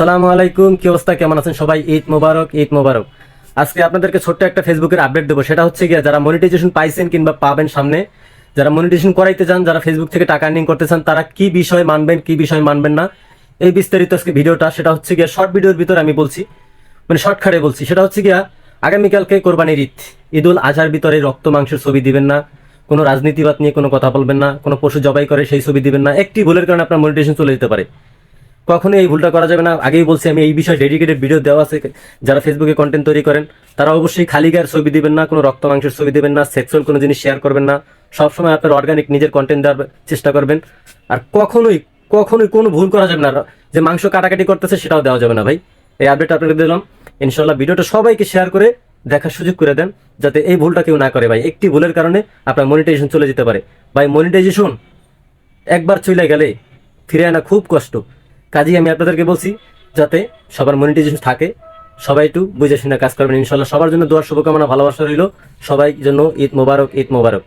আসসালামু আলাইকুম, কি অবস্থা, কেমন আছেন সবাই? ঈদ মোবারক, ঈদ মোবারক। আজকে আপনাদেরকে ছোট্ট একটা ফেসবুকের আপডেট দেবো। সেটা হচ্ছে গিয়ে যারা মনিটাইজেশন পাইছেন কিংবা পাবেন সামনে, যারা মনিটাইজেশন করাইতে চান, যারা ফেসবুক থেকে টাকা আর্নিং করতে চান, তারা কি বিষয় মানবেন কি বিষয় মানবেন না, এই বিস্তারিত আজকে ভিডিওটা। সেটা হচ্ছে গিয়ে শর্ট ভিডিওর ভিতরে আমি বলছি, মানে শর্টকাটে বলছি। সেটা হচ্ছে গিয়া আগামীকালকে কোরবানির ঈদ, ঈদুল আজহার ভিতরে রক্ত মাংসের ছবি দিবেন না, কোনো রাজনীতিবাদ নিয়ে কোনো কথা বলবেন না, কোনো পশু জবাই করে সেই ছবি দিবেন না। একটি ভুলের কারণে আপনার মনিটাইজেশন চলে যেতে পারে। কখনো এই ভুলটা করা যাবে না। আগেই বলছি আমি, এই বিষয়ে ডেডিকেটেড ভিডিও দেওয়া আছে। যারা ফেসবুকে কন্টেন্ট তৈরি করেন তারা অবশ্যই খালি গায়ের ছবি দিবেন না, কোনো রক্ত মাংসের ছবি দিবেন না, সেক্সুয়াল কোনো জিনিস শেয়ার করবেন না। সবসময় আপনার অর্গানিক নিজের কন্টেন্ট দেওয়ার চেষ্টা করবেন। আর কখনোই কখনোই কোনো ভুল করা যাবে না, যে মাংস কাটাকাটি করতেছে সেটাও দেওয়া যাবে না ভাই। এই আপডেট আপনাকে দিলাম। ইনশাল্লাহ ভিডিওটা সবাইকে শেয়ার করে দেখার সুযোগ করে দেন, যাতে এই ভুলটা কেউ না করে ভাই। একটি ভুলের কারণে আপনার মনিটাইজেশন চলে যেতে পারে ভাই। মনিটাইজেশন একবার চলে গেলে ফিরে আনা খুব কষ্ট। কাজেই আমি আপনাদেরকে বলছি, যাতে সবার মনিটাইজেশন থাকে, সবাই একটু বুঝে শুনে কাজ করবেন। ইনশাল্লাহ সবার জন্য দোয়ার শুভকামনা, ভালোবাসা রইল। সবাই জন্য ঈদ মোবারক, ঈদ মোবারক।